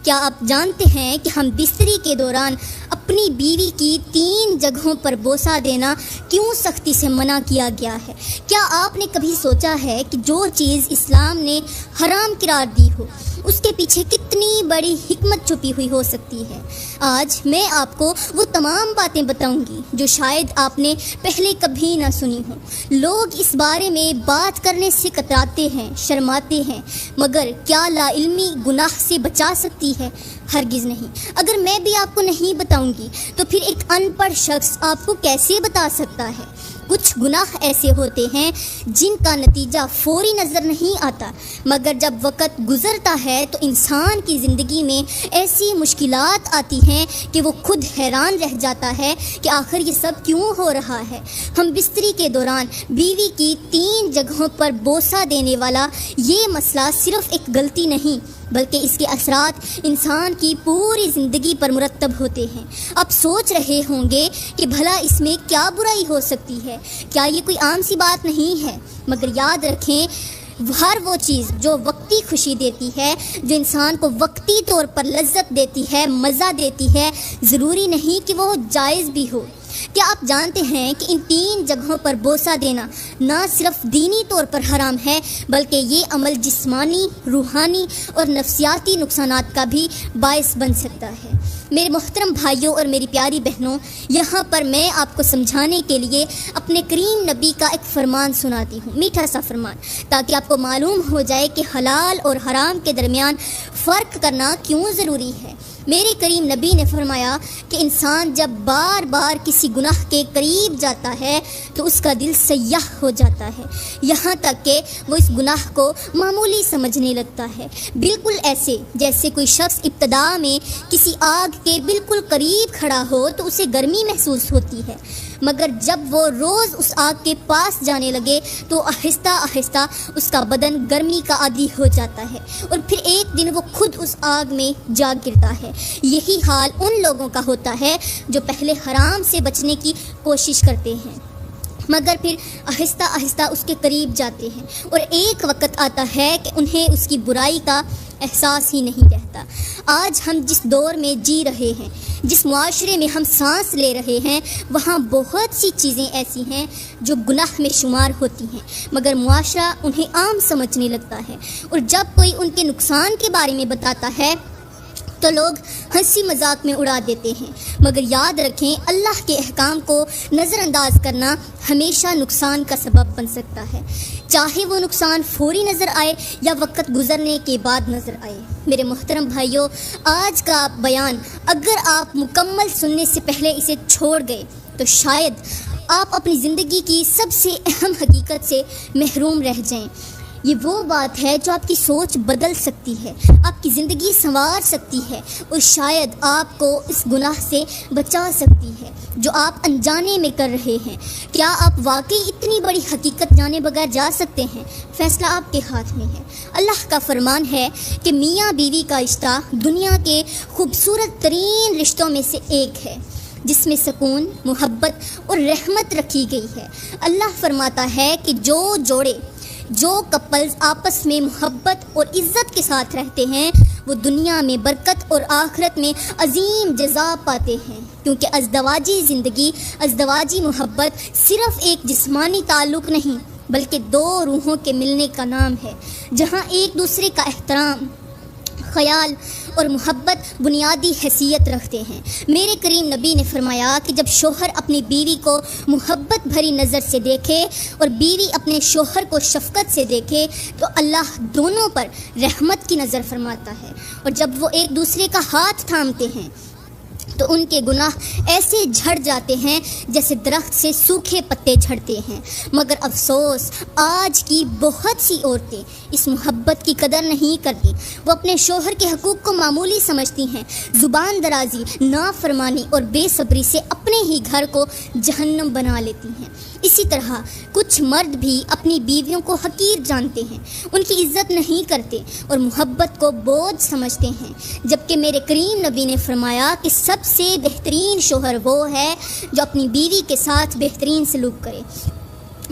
کیا آپ جانتے ہیں کہ ہم بستری کے دوران اپنی بیوی کی 3 جگہوں پر بوسہ دینا کیوں سختی سے منع کیا گیا ہے؟ کیا آپ نے کبھی سوچا ہے کہ جو چیز اسلام نے حرام قرار دی ہو اس کے پیچھے کتنی بڑی حکمت چھپی ہوئی ہو سکتی ہے؟ آج میں آپ کو وہ تمام باتیں بتاؤں گی جو شاید آپ نے پہلے کبھی نہ سنی ہوں۔ لوگ اس بارے میں بات کرنے سے کتراتے ہیں، شرماتے ہیں، مگر کیا لا علمی گناہ سے بچا سکتی ہے؟ ہرگز نہیں۔ اگر میں بھی آپ کو نہیں بتاؤں گی تو پھر ایک ان پڑھ شخص آپ کو کیسے بتا سکتا ہے؟ کچھ گناہ ایسے ہوتے ہیں جن کا نتیجہ فوری نظر نہیں آتا، مگر جب وقت گزرتا ہے تو انسان کی زندگی میں ایسی مشکلات آتی ہیں کہ وہ خود حیران رہ جاتا ہے کہ آخر یہ سب کیوں ہو رہا ہے۔ ہم بستری کے دوران بیوی کی 3 جگہوں پر بوسہ دینے والا یہ مسئلہ صرف ایک غلطی نہیں بلکہ اس کے اثرات انسان کی پوری زندگی پر مرتب ہوتے ہیں۔ آپ سوچ رہے ہوں گے کہ بھلا اس میں کیا برائی ہو سکتی ہے؟ کیا یہ کوئی عام سی بات نہیں ہے؟ مگر یاد رکھیں، ہر وہ چیز جو وقتی خوشی دیتی ہے، جو انسان کو وقتی طور پر لذت دیتی ہے، مزہ دیتی ہے، ضروری نہیں کہ وہ جائز بھی ہو۔ کیا آپ جانتے ہیں کہ ان 3 جگہوں پر بوسہ دینا نہ صرف دینی طور پر حرام ہے بلکہ یہ عمل جسمانی، روحانی اور نفسیاتی نقصانات کا بھی باعث بن سکتا ہے؟ میرے محترم بھائیوں اور میری پیاری بہنوں، یہاں پر میں آپ کو سمجھانے کے لیے اپنے کریم نبی کا ایک فرمان سناتی ہوں، میٹھا سا فرمان، تاکہ آپ کو معلوم ہو جائے کہ حلال اور حرام کے درمیان فرق کرنا کیوں ضروری ہے۔ میرے کریم نبی نے فرمایا کہ انسان جب بار بار کسی گناہ کے قریب جاتا ہے تو اس کا دل سیاہ ہو جاتا ہے، یہاں تک کہ وہ اس گناہ کو معمولی سمجھنے لگتا ہے، بالکل ایسے جیسے کوئی شخص ابتدا میں کسی آگ کے بالکل قریب کھڑا ہو تو اسے گرمی محسوس ہوتی ہے، مگر جب وہ روز اس آگ کے پاس جانے لگے تو آہستہ آہستہ اس کا بدن گرمی کا عادی ہو جاتا ہے اور پھر ایک دن وہ خود اس آگ میں جا گرتا ہے۔ یہی حال ان لوگوں کا ہوتا ہے جو پہلے حرام سے بچنے کی کوشش کرتے ہیں مگر پھر آہستہ آہستہ اس کے قریب جاتے ہیں، اور ایک وقت آتا ہے کہ انہیں اس کی برائی کا احساس ہی نہیں رہتا۔ آج ہم جس دور میں جی رہے ہیں، جس معاشرے میں ہم سانس لے رہے ہیں، وہاں بہت سی چیزیں ایسی ہیں جو گناہ میں شمار ہوتی ہیں مگر معاشرہ انہیں عام سمجھنے لگتا ہے، اور جب کوئی ان کے نقصان کے بارے میں بتاتا ہے تو لوگ ہنسی مذاق میں اڑا دیتے ہیں، مگر یاد رکھیں اللہ کے احکام کو نظر انداز کرنا ہمیشہ نقصان کا سبب بن سکتا ہے، چاہے وہ نقصان فوری نظر آئے یا وقت گزرنے کے بعد نظر آئے۔ میرے محترم بھائیوں، آج کا بیان اگر آپ مکمل سننے سے پہلے اسے چھوڑ گئے تو شاید آپ اپنی زندگی کی سب سے اہم حقیقت سے محروم رہ جائیں۔ یہ وہ بات ہے جو آپ کی سوچ بدل سکتی ہے، آپ کی زندگی سنوار سکتی ہے اور شاید آپ کو اس گناہ سے بچا سکتی ہے جو آپ انجانے میں کر رہے ہیں۔ کیا آپ واقعی اتنی بڑی حقیقت جانے بغیر جا سکتے ہیں؟ فیصلہ آپ کے ہاتھ میں ہے۔ اللہ کا فرمان ہے کہ میاں بیوی کا رشتہ دنیا کے خوبصورت ترین رشتوں میں سے ایک ہے جس میں سکون، محبت اور رحمت رکھی گئی ہے۔ اللہ فرماتا ہے کہ جو کپلز آپس میں محبت اور عزت کے ساتھ رہتے ہیں وہ دنیا میں برکت اور آخرت میں عظیم جزا پاتے ہیں، کیونکہ ازدواجی زندگی، ازدواجی محبت صرف ایک جسمانی تعلق نہیں بلکہ 2 روحوں کے ملنے کا نام ہے، جہاں ایک دوسرے کا احترام، خیال اور محبت بنیادی حیثیت رکھتے ہیں۔ میرے کریم نبی نے فرمایا کہ جب شوہر اپنی بیوی کو محبت بھری نظر سے دیکھے اور بیوی اپنے شوہر کو شفقت سے دیکھے تو اللہ دونوں پر رحمت کی نظر فرماتا ہے، اور جب وہ ایک دوسرے کا ہاتھ تھامتے ہیں تو ان کے گناہ ایسے جھڑ جاتے ہیں جیسے درخت سے سوکھے پتے جھڑتے ہیں۔ مگر افسوس، آج کی بہت سی عورتیں اس محبت کی قدر نہیں کرتی، وہ اپنے شوہر کے حقوق کو معمولی سمجھتی ہیں، زبان درازی، نافرمانی اور بے صبری سے اپنے ہی گھر کو جہنم بنا لیتی ہیں۔ اسی طرح کچھ مرد بھی اپنی بیویوں کو حقیر جانتے ہیں، ان کی عزت نہیں کرتے اور محبت کو بوجھ سمجھتے ہیں، جبکہ میرے کریم نبی نے فرمایا کہ سب سے بہترین شوہر وہ ہے جو اپنی بیوی کے ساتھ بہترین سلوک کرے۔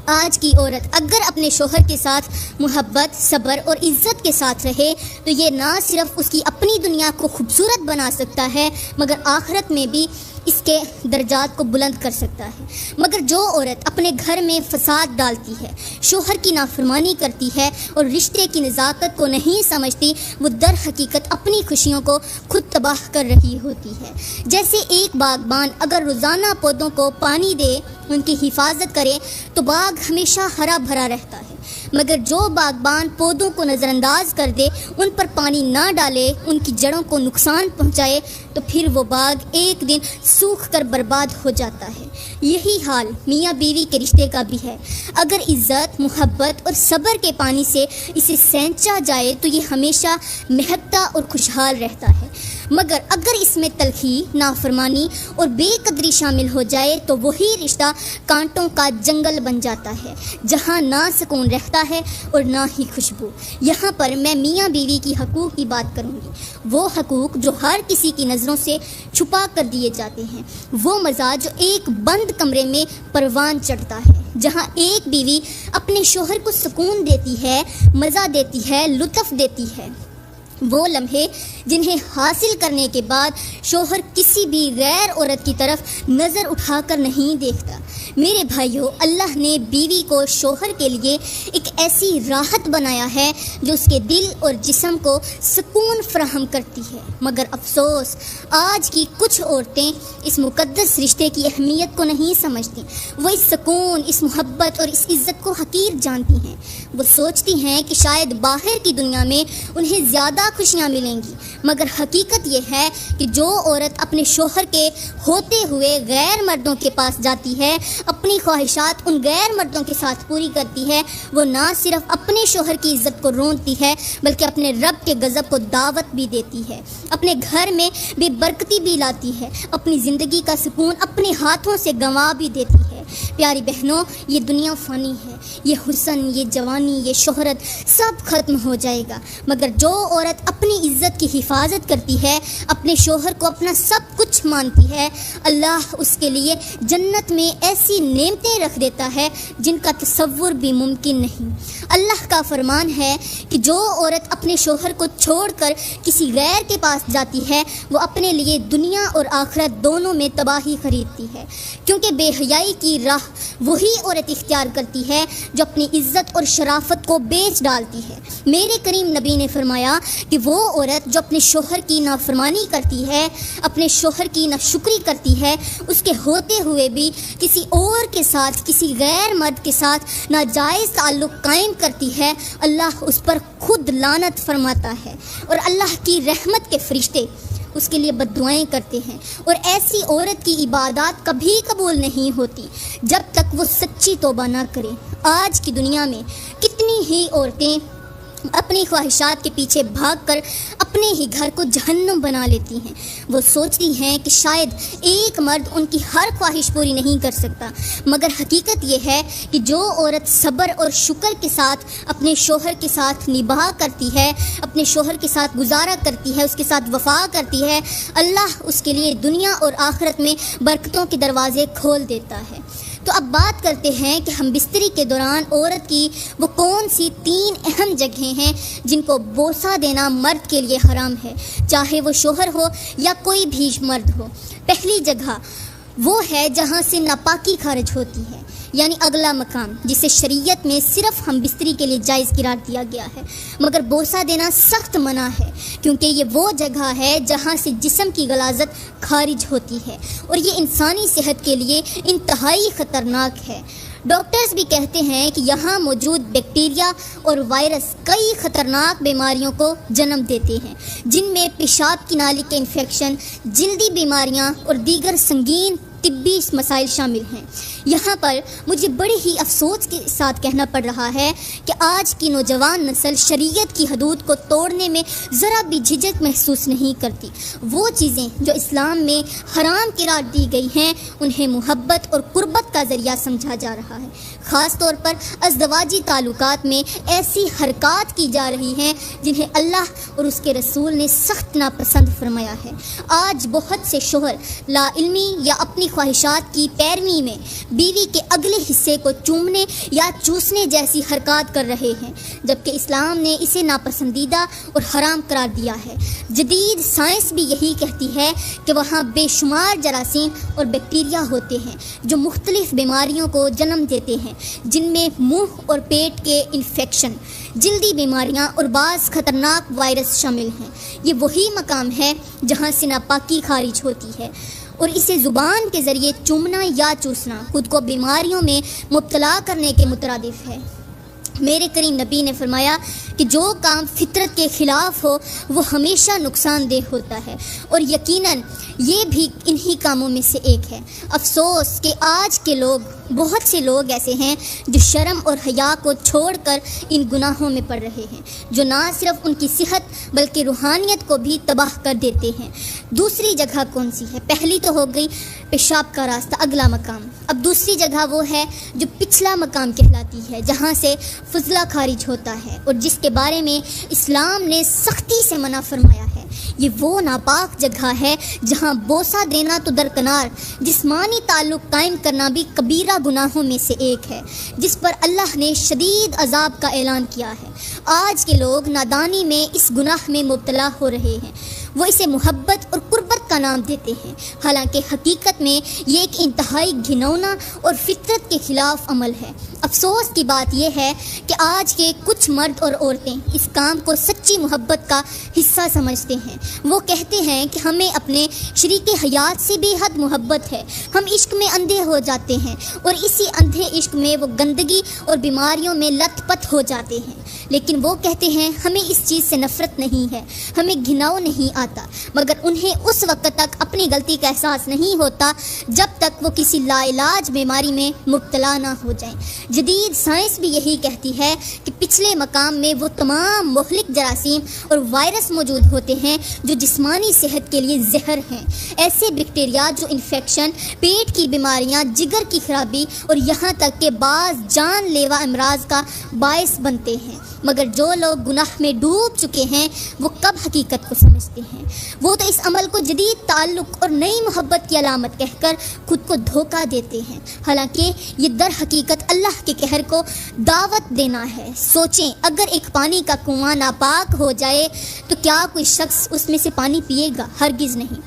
آج کی عورت اگر اپنے شوہر کے ساتھ محبت، صبر اور عزت کے ساتھ رہے تو یہ نہ صرف اس کی اپنی دنیا کو خوبصورت بنا سکتا ہے مگر آخرت میں بھی اس کے درجات کو بلند کر سکتا ہے۔ مگر جو عورت اپنے گھر میں فساد ڈالتی ہے، شوہر کی نافرمانی کرتی ہے اور رشتے کی نزاکت کو نہیں سمجھتی، وہ در حقیقت اپنی خوشیوں کو خود تباہ کر رہی ہوتی ہے۔ جیسے ایک باغبان اگر روزانہ پودوں کو پانی دے، ان کی حفاظت کرے تو باغ ہمیشہ ہرا بھرا رہتا ہے، مگر جو باغبان پودوں کو نظر انداز کر دے، ان پر پانی نہ ڈالے، ان کی جڑوں کو نقصان پہنچائے تو پھر وہ باغ ایک دن سوکھ کر برباد ہو جاتا ہے۔ یہی حال میاں بیوی کے رشتے کا بھی ہے۔ اگر عزت، محبت اور صبر کے پانی سے اسے سینچا جائے تو یہ ہمیشہ مہکتا اور خوشحال رہتا ہے، مگر اگر اس میں تلخی، نافرمانی اور بے قدری شامل ہو جائے تو وہی رشتہ کانٹوں کا جنگل بن جاتا ہے، جہاں نہ سکون رہتا ہے اور نہ ہی خوشبو۔ یہاں پر میں میاں بیوی کی حقوق کی بات کروں گی، وہ حقوق جو ہر کسی کی نظروں سے چھپا کر دیے جاتے ہیں، وہ مزہ جو ایک بند کمرے میں پروان چڑھتا ہے، جہاں ایک بیوی اپنے شوہر کو سکون دیتی ہے، مزہ دیتی ہے، لطف دیتی ہے، وہ لمحے جنہیں حاصل کرنے کے بعد شوہر کسی بھی غیر عورت کی طرف نظر اٹھا کر نہیں دیکھتا۔ میرے بھائیوں، اللہ نے بیوی کو شوہر کے لیے ایک ایسی راحت بنایا ہے جو اس کے دل اور جسم کو سکون فراہم کرتی ہے، مگر افسوس آج کی کچھ عورتیں اس مقدس رشتے کی اہمیت کو نہیں سمجھتی۔ وہ اس سکون، اس محبت اور اس عزت کو حقیر جانتی ہیں۔ وہ سوچتی ہیں کہ شاید باہر کی دنیا میں انہیں زیادہ خوشیاں ملیں گی، مگر حقیقت یہ ہے کہ جو عورت اپنے شوہر کے ہوتے ہوئے غیر مردوں کے پاس جاتی ہے، اپنی خواہشات ان غیر مردوں کے ساتھ پوری کرتی ہے، وہ نہ صرف اپنے شوہر کی عزت کو رونتی ہے بلکہ اپنے رب کے غضب کو دعوت بھی دیتی ہے، اپنے گھر میں بے برکتی بھی لاتی ہے، اپنی زندگی کا سکون اپنے ہاتھوں سے گنوا بھی دیتی ہے۔ پیاری بہنوں، یہ دنیا فانی ہے، یہ حسن، یہ جوانی، یہ شہرت سب ختم ہو جائے گا، مگر جو عورت اپنی عزت کی حفاظت کرتی ہے، اپنے شوہر کو اپنا سب کچھ مانتی ہے، اللہ اس کے لیے جنت میں ایسی نعمتیں رکھ دیتا ہے جن کا تصور بھی ممکن نہیں۔ اللہ کا فرمان ہے کہ جو عورت اپنے شوہر کو چھوڑ کر کسی غیر کے پاس جاتی ہے، وہ اپنے لیے دنیا اور آخرت دونوں میں تباہی خریدتی ہے، کیونکہ بے حیائی کی راہ وہی عورت اختیار کرتی ہے جو اپنی عزت اور شرافت کو بیچ ڈالتی ہے۔ میرے کریم نبی نے فرمایا کہ وہ عورت جو اپنے شوہر کی نافرمانی کرتی ہے، اپنے شوہر کی ناشکری کرتی ہے، اس کے ہوتے ہوئے بھی کسی اور کے ساتھ، کسی غیر مرد کے ساتھ ناجائز تعلق قائم کرتی ہے، اللہ اس پر خود لعنت فرماتا ہے اور اللہ کی رحمت کے فرشتے اس کے لیے بد دعائیں کرتے ہیں، اور ایسی عورت کی عبادات کبھی قبول نہیں ہوتی جب تک وہ سچی توبہ نہ کرے۔ آج کی دنیا میں کتنی ہی عورتیں اپنی خواہشات کے پیچھے بھاگ کر اپنے ہی گھر کو جہنم بنا لیتی ہیں۔ وہ سوچتی ہیں کہ شاید ایک مرد ان کی ہر خواہش پوری نہیں کر سکتا، مگر حقیقت یہ ہے کہ جو عورت صبر اور شکر کے ساتھ اپنے شوہر کے ساتھ نباہ کرتی ہے، اپنے شوہر کے ساتھ گزارا کرتی ہے، اس کے ساتھ وفا کرتی ہے، اللہ اس کے لیے دنیا اور آخرت میں برکتوں کے دروازے کھول دیتا ہے۔ تو اب بات کرتے ہیں کہ ہم بستری کے دوران عورت کی وہ کون سی 3 اہم جگہیں ہیں جن کو بوسہ دینا مرد کے لیے حرام ہے، چاہے وہ شوہر ہو یا کوئی بھی مرد ہو۔ پہلی جگہ وہ ہے جہاں سے ناپاکی خارج ہوتی ہے، یعنی اگلا مقام جسے شریعت میں صرف ہم بستری کے لیے جائز قرار دیا گیا ہے، مگر بوسہ دینا سخت منع ہے، کیونکہ یہ وہ جگہ ہے جہاں سے جسم کی غلاظت خارج ہوتی ہے اور یہ انسانی صحت کے لیے انتہائی خطرناک ہے۔ ڈاکٹرز بھی کہتے ہیں کہ یہاں موجود بیکٹیریا اور وائرس کئی خطرناک بیماریوں کو جنم دیتے ہیں، جن میں پیشاب کی نالی کے انفیکشن، جلدی بیماریاں اور دیگر سنگین طبی مسائل شامل ہیں۔ یہاں پر مجھے بڑے ہی افسوس کے ساتھ کہنا پڑ رہا ہے کہ آج کی نوجوان نسل شریعت کی حدود کو توڑنے میں ذرا بھی جھجک محسوس نہیں کرتی۔ وہ چیزیں جو اسلام میں حرام قرار دی گئی ہیں انہیں محبت اور قربت کا ذریعہ سمجھا جا رہا ہے۔ خاص طور پر ازدواجی تعلقات میں ایسی حرکات کی جا رہی ہیں جنہیں اللہ اور اس کے رسول نے سخت ناپسند فرمایا ہے۔ آج بہت سے شوہر لا علمی یا اپنی خواہشات کی پیروی میں بیوی کے اگلے حصے کو چومنے یا چوسنے جیسی حرکات کر رہے ہیں، جبکہ اسلام نے اسے ناپسندیدہ اور حرام قرار دیا ہے۔ جدید سائنس بھی یہی کہتی ہے کہ وہاں بے شمار جراثیم اور بیکٹیریا ہوتے ہیں جو مختلف بیماریوں کو جنم دیتے ہیں، جن میں منہ اور پیٹ کے انفیکشن، جلدی بیماریاں اور بعض خطرناک وائرس شامل ہیں۔ یہ وہی مقام ہے جہاں سے ناپاکی خارج ہوتی ہے، اور اسے زبان کے ذریعے چومنا یا چوسنا خود کو بیماریوں میں مبتلا کرنے کے مترادف ہے۔ میرے کریم نبی نے فرمایا کہ جو کام فطرت کے خلاف ہو وہ ہمیشہ نقصان دہ ہوتا ہے، اور یقیناً یہ بھی انہی کاموں میں سے ایک ہے۔ افسوس کہ آج کے بہت سے لوگ ایسے ہیں جو شرم اور حیا کو چھوڑ کر ان گناہوں میں پڑ رہے ہیں، جو نہ صرف ان کی صحت بلکہ روحانیت کو بھی تباہ کر دیتے ہیں۔ دوسری جگہ کون سی ہے؟ پہلی تو ہو گئی پیشاب کا راستہ، اگلا مقام۔ اب دوسری جگہ وہ ہے جو پچھلا مقام کہلاتی ہے، جہاں سے فضلہ خارج ہوتا ہے اور جس کے بارے میں اسلام نے سختی سے منع فرمایا ہے۔ یہ وہ ناپاک جگہ ہے جہاں بوسہ دینا تو درکنار، جسمانی تعلق قائم کرنا بھی کبیرہ گناہوں میں سے ایک ہے، جس پر اللہ نے شدید عذاب کا اعلان کیا ہے۔ آج کے لوگ نادانی میں اس گناہ میں مبتلا ہو رہے ہیں، وہ اسے محبت اور قربت کا نام دیتے ہیں، حالانکہ حقیقت میں یہ ایک انتہائی گھنونا اور فطرت کے خلاف عمل ہے۔ افسوس کی بات یہ ہے کہ آج کے کچھ مرد اور عورتیں اس کام کو سچی محبت کا حصہ سمجھتے ہیں۔ وہ کہتے ہیں کہ ہمیں اپنے شریک حیات سے بے حد محبت ہے، ہم عشق میں اندھے ہو جاتے ہیں اور اسی اندھے عشق میں وہ گندگی اور بیماریوں میں لت پت ہو جاتے ہیں۔ لیکن وہ کہتے ہیں ہمیں اس چیز سے نفرت نہیں ہے، ہمیں گھناؤ نہیں آتا، مگر انہیں اس وقت تک اپنی غلطی کا احساس نہیں ہوتا جب تک وہ کسی لا علاج بیماری میں مبتلا نہ ہو جائیں۔ جدید سائنس بھی یہی کہتی ہے کہ پچھلے مقام میں وہ تمام مہلک جراثیم اور وائرس موجود ہوتے ہیں جو جسمانی صحت کے لیے زہر ہیں۔ ایسے بیکٹیریا جو انفیکشن، پیٹ کی بیماریاں، جگر کی خرابی اور یہاں تک کہ بعض جان لیوا امراض کا باعث بنتے ہیں۔ مگر جو لوگ گناہ میں ڈوب چکے ہیں وہ کب حقیقت کو سمجھتے ہیں؟ وہ تو اس عمل کو جدید تعلق اور نئی محبت کی علامت کہہ کر خود کو دھوکہ دیتے ہیں، حالانکہ یہ در حقیقت اللہ کے قہر کو دعوت دینا ہے۔ سوچیں، اگر ایک پانی کا کنواں ناپاک ہو جائے تو کیا کوئی شخص اس میں سے پانی پیے گا؟ ہرگز نہیں،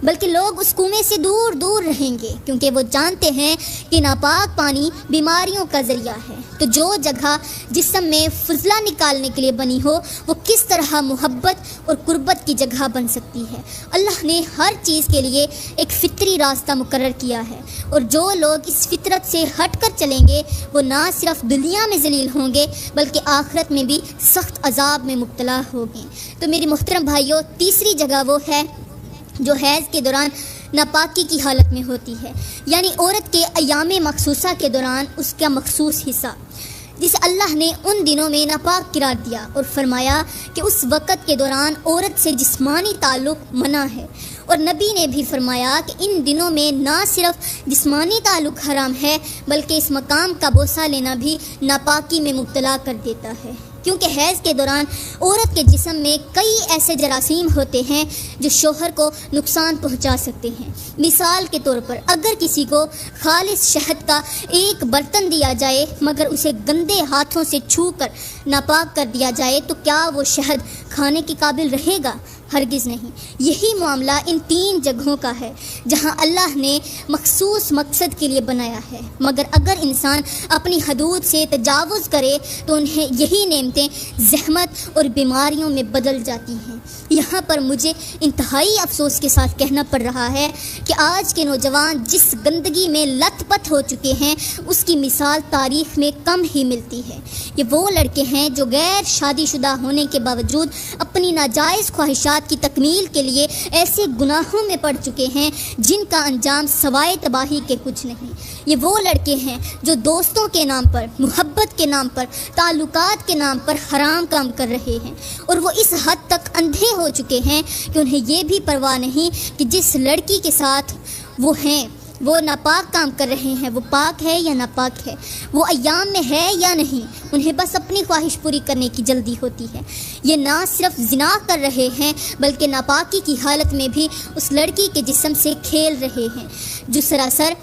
بلکہ لوگ اس کنویں سے دور دور رہیں گے، کیونکہ وہ جانتے ہیں کہ ناپاک پانی بیماریوں کا ذریعہ ہے۔ تو جو جگہ جسم میں فضلہ نکالنے کے لیے بنی ہو وہ کس طرح محبت اور قربت کی جگہ بن سکتی ہے؟ اللہ نے ہر چیز کے لیے ایک فطری راستہ مقرر کیا ہے، اور جو لوگ اس فطرت سے ہٹ کر چلیں گے وہ نہ صرف دنیا میں ذلیل ہوں گے بلکہ آخرت میں بھی سخت عذاب میں مبتلا ہوگے۔ تو میری محترم بھائیوں، تیسری جگہ وہ ہے جو حیض کے دوران ناپاکی کی حالت میں ہوتی ہے، یعنی عورت کے ایام مخصوصہ کے دوران اس کا مخصوص حصہ، جسے اللہ نے ان دنوں میں ناپاک قرار دیا اور فرمایا کہ اس وقت کے دوران عورت سے جسمانی تعلق منع ہے۔ اور نبی نے بھی فرمایا کہ ان دنوں میں نہ صرف جسمانی تعلق حرام ہے بلکہ اس مقام کا بوسہ لینا بھی ناپاکی میں مبتلا کر دیتا ہے، کیونکہ حیض کے دوران عورت کے جسم میں کئی ایسے جراثیم ہوتے ہیں جو شوہر کو نقصان پہنچا سکتے ہیں۔ مثال کے طور پر اگر کسی کو خالص شہد کا ایک برتن دیا جائے مگر اسے گندے ہاتھوں سے چھو کر ناپاک کر دیا جائے تو کیا وہ شہد کھانے کے قابل رہے گا؟ ہرگز نہیں۔ یہی معاملہ ان تین جگہوں کا ہے جہاں اللہ نے مخصوص مقصد کے لیے بنایا ہے، مگر اگر انسان اپنی حدود سے تجاوز کرے تو انہیں یہی نعمتیں زحمت اور بیماریوں میں بدل جاتی ہیں۔ یہاں پر مجھے انتہائی افسوس کے ساتھ کہنا پڑ رہا ہے کہ آج کے نوجوان جس گندگی میں لت پت ہو چکے ہیں اس کی مثال تاریخ میں کم ہی ملتی ہے۔ یہ وہ لڑکے ہیں جو غیر شادی شدہ ہونے کے باوجود اپنی ناجائز خواہشات کی تکمیل کے لیے ایسے گناہوں میں پڑ چکے ہیں جن کا انجام سوائے تباہی کے کچھ نہیں۔ یہ وہ لڑکے ہیں جو دوستوں کے نام پر، محبت کے نام پر، تعلقات کے نام پر حرام کام کر رہے ہیں، اور وہ اس حد تک اندھے ہو چکے ہیں کہ انہیں یہ بھی پرواہ نہیں کہ جس لڑکی کے ساتھ وہ ہیں وہ ناپاک کام کر رہے ہیں وہ پاک ہے یا ناپاک ہے، وہ ایام میں ہے یا نہیں۔ انہیں بس اپنی خواہش پوری کرنے کی جلدی ہوتی ہے۔ یہ نہ صرف زنا کر رہے ہیں بلکہ ناپاکی کی حالت میں بھی اس لڑکی کے جسم سے کھیل رہے ہیں جو سراسر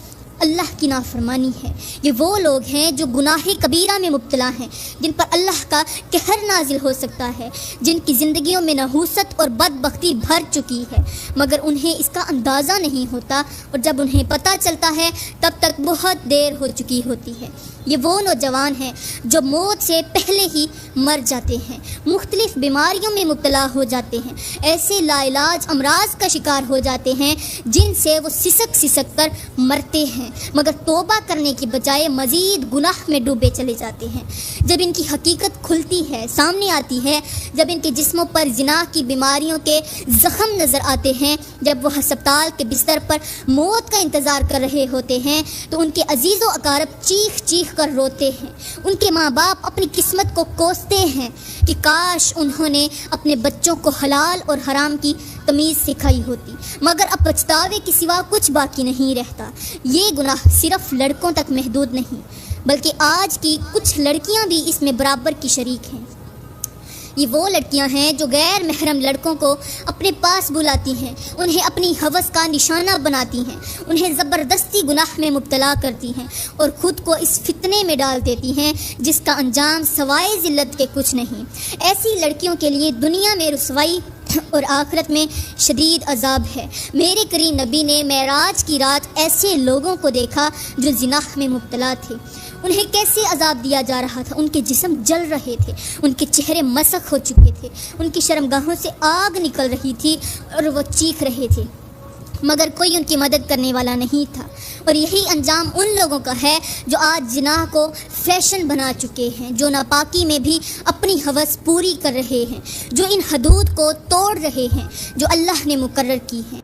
اللہ کی نافرمانی ہے۔ یہ وہ لوگ ہیں جو گناہ کبیرہ میں مبتلا ہیں، جن پر اللہ کا قہر نازل ہو سکتا ہے، جن کی زندگیوں میں نحوست اور بدبختی بھر چکی ہے، مگر انہیں اس کا اندازہ نہیں ہوتا، اور جب انہیں پتہ چلتا ہے تب تک بہت دیر ہو چکی ہوتی ہے۔ یہ وہ نوجوان ہیں جو موت سے پہلے ہی مر جاتے ہیں، مختلف بیماریوں میں مبتلا ہو جاتے ہیں، ایسے لا علاج امراض کا شکار ہو جاتے ہیں جن سے وہ سسک سسک کر مرتے ہیں، مگر توبہ کرنے کی بجائے مزید گناہ میں ڈوبے چلے جاتے ہیں۔ جب ان کی حقیقت کھلتی ہے، سامنے آتی ہے، جب ان کے جسموں پر زنا کی بیماریوں کے زخم نظر آتے ہیں، جب وہ ہسپتال کے بستر پر موت کا انتظار کر رہے ہوتے ہیں، تو ان کے عزیز و اقارب چیخ چیخ کر روتے ہیں۔ ان کے ماں باپ اپنی قسمت کو کوستے ہیں کہ کاش انہوں نے اپنے بچوں کو حلال اور حرام کی تمیز سکھائی ہوتی، مگر اب پچھتاوے کے سوا کچھ باقی نہیں رہتا۔ یہ گناہ صرف لڑکوں تک محدود نہیں، بلکہ آج کی کچھ لڑکیاں بھی اس میں برابر کی شریک ہیں۔ یہ وہ لڑکیاں ہیں جو غیر محرم لڑکوں کو اپنے پاس بلاتی ہیں، انہیں اپنی ہوس کا نشانہ بناتی ہیں، انہیں زبردستی گناہ میں مبتلا کرتی ہیں اور خود کو اس فتنے میں ڈال دیتی ہیں جس کا انجام سوائے ذلت کے کچھ نہیں۔ ایسی لڑکیوں کے لیے دنیا میں رسوائی اور آخرت میں شدید عذاب ہے۔ میرے کریم نبی نے معراج کی رات ایسے لوگوں کو دیکھا جو زنا میں مبتلا تھے۔ انہیں کیسے عذاب دیا جا رہا تھا، ان کے جسم جل رہے تھے، ان کے چہرے مسخ ہو چکے تھے، ان کی شرمگاہوں سے آگ نکل رہی تھی اور وہ چیخ رہے تھے، مگر کوئی ان کی مدد کرنے والا نہیں تھا۔ اور یہی انجام ان لوگوں کا ہے جو آج زنا کو فیشن بنا چکے ہیں، جو ناپاکی میں بھی اپنی ہوس پوری کر رہے ہیں، جو ان حدود کو توڑ رہے ہیں جو اللہ نے مقرر کی ہیں۔